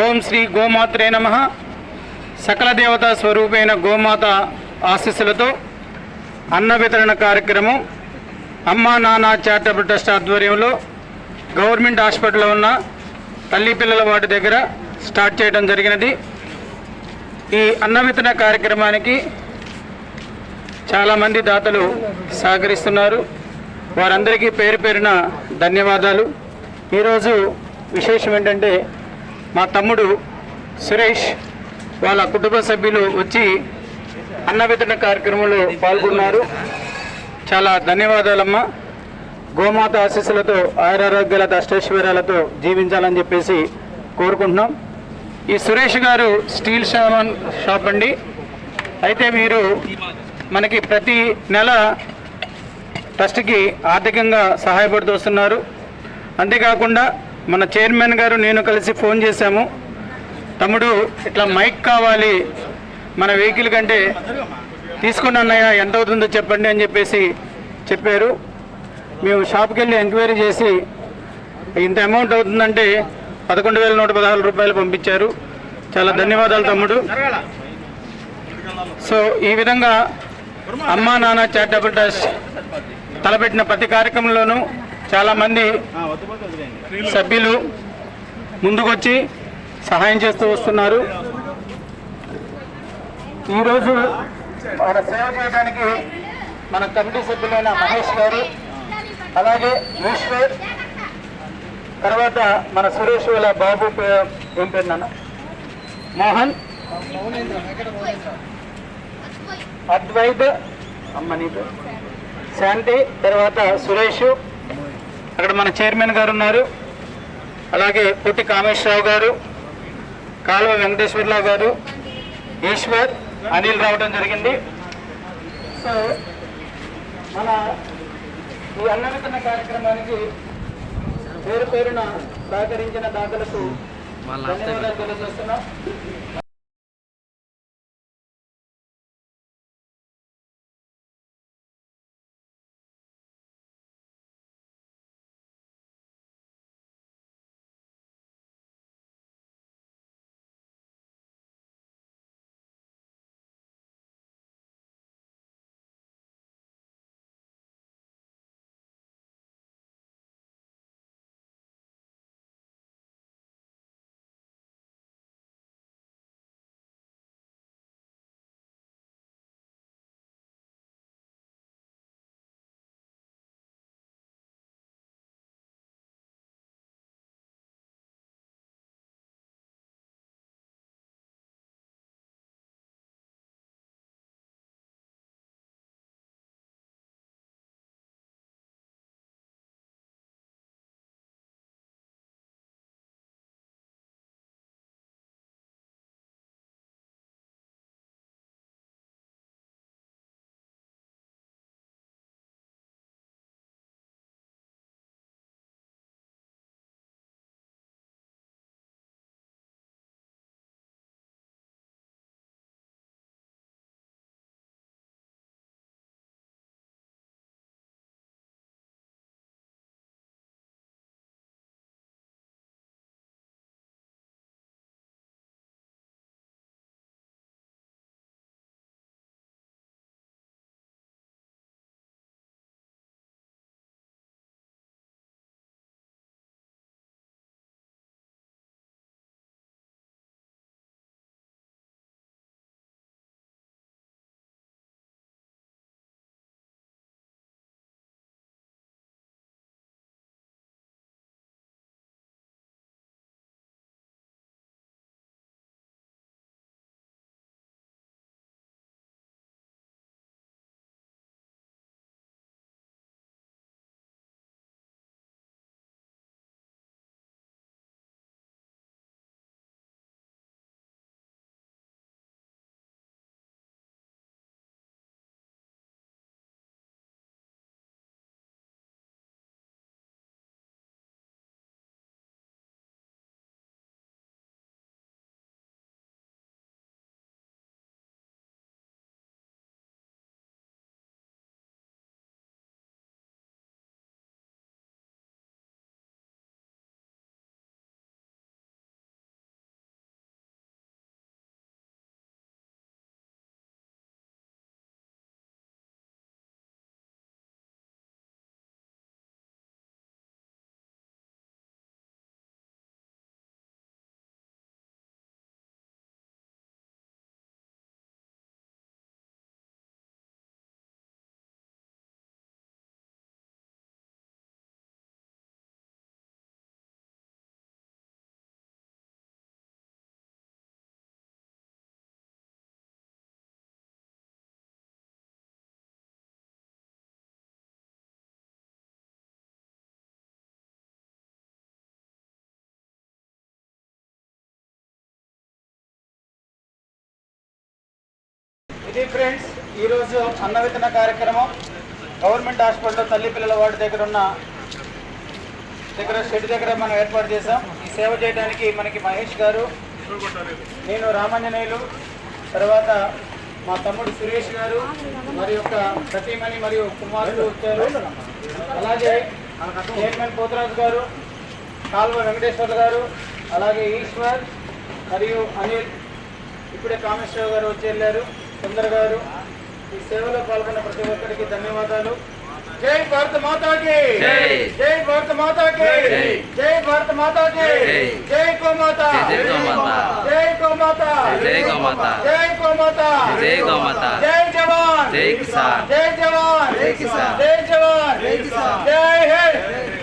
ఓం శ్రీ గోమాత్రే నమః. సకల దేవతా స్వరూపైన గోమాత ఆశీస్సులతో అన్న వితరణ కార్యక్రమం అమ్మా నాన్న చారిటబుల్ ట్రస్ట్ ఆధ్వర్యంలో గవర్నమెంట్ హాస్పిటల్లో ఉన్న తల్లి పిల్లల వాటి దగ్గర స్టార్ట్ చేయడం జరిగినది. ఈ అన్న వితరణ కార్యక్రమానికి చాలామంది దాతలు సహకరిస్తున్నారు. వారందరికీ పేరు పేరున ధన్యవాదాలు. ఈరోజు విశేషం ఏంటంటే మా తమ్ముడు సురేష్ వాళ్ళ కుటుంబ సభ్యులు వచ్చి అన్న వితరణ కార్యక్రమంలో పాల్గొన్నారు. చాలా ధన్యవాదాలమ్మా. గోమాత ఆశీస్సులతో ఆయురారోగ్యాలతో అష్టైశ్వర్యాలతో జీవించాలని చెప్పేసి కోరుకుంటున్నాం. ఈ సురేష్ గారు స్టీల్ సామాన్ షాప్ అండి. అయితే మీరు మనకి ప్రతి నెల ట్రస్ట్కి ఆర్థికంగా సహాయపడుతూ వస్తున్నారు. అంతేకాకుండా మన చైర్మన్ గారు నేను కలిసి ఫోన్ చేశాము, తమ్ముడు ఇట్లా మైక్ కావాలి మన వెహికల్ కంటే, తీసుకుని అన్నయ్య ఎంత అవుతుందో చెప్పండి అని చెప్పేసి చెప్పారు. మేము షాప్కి వెళ్ళి ఎంక్వైరీ చేసి ఇంత అమౌంట్ అవుతుందంటే 11,116 రూపాయలు పంపించారు. చాలా ధన్యవాదాలు తమ్ముడు. సో ఈ విధంగా అమ్మా నాన్న చారిటబుల్ ట్రస్ట్ తలపెట్టిన ప్రతి కార్యక్రమంలోనూ చాలామంది సభ్యులు ముందుకొచ్చి సహాయం చేస్తూ వస్తున్నారు. ఈరోజు మన సేవ చేయడానికి మన కమిటీ సభ్యులైన మహేష్ గారు, అలాగే ఈశ్వర్, తర్వాత మన సురేష్ వాళ్ళ బాబు ఏం పేరు నాన్న మోహన్, అద్వైత్, అమ్మనీతో శాంతి, తర్వాత సురేష్, అక్కడ మన చైర్మన్ గారు ఉన్నారు, అలాగే పుట్టి కామేశ్వరరావు గారు, కాలువ వెంకటేశ్వరరావు గారు, ఈశ్వర్, అనిల్ రావడం జరిగింది. సో మన ఈ అన్న వితరణ కార్యక్రమానికి పేరు పేరున సహకరించిన దాతలకు ధన్యవాదాలు తెలియజేస్తున్నాం. ఇది ఫ్రెండ్స్ ఈరోజు అన్న విత్తన కార్యక్రమం గవర్నమెంట్ హాస్పిటల్లో తల్లి పిల్లల వార్డు దగ్గర ఉన్న షెడ్ దగ్గర మనం ఏర్పాటు చేసాం. ఈ సేవ చేయడానికి మనకి మహేష్ గారు, నేను రామాంజనేయులు, తర్వాత మా తమ్ముడు సురేష్ గారు, మరి యొక్క సతీమణి మరియు కుమారుడు వచ్చారు. అలాగే చైర్మన్ పోతరాజు గారు, కాల్వ వెంకటేశ్వర్లు గారు, అలాగే ఈశ్వర్ మరియు అనిల్, ఇప్పుడే కామేశ్వరరావు గారు వచ్చి వెళ్ళారు, సుందర్ గారు. ఈ సేవలో పాల్గొన్న ప్రతి ఒక్కరికి ధన్యవాదాలు. జై భారత మాతాకి, జై భారత మాతాకి, జై భారత మాతాకి, జై గోమాత, జై గోమాత, జై గోమాత, జై గోమాత, జై గోమాత, జై జవాన్, జై కిసాన్, జై జవాన్, జై కిసాన్, జై జవాన్, జై కిసాన్, జై హింద్.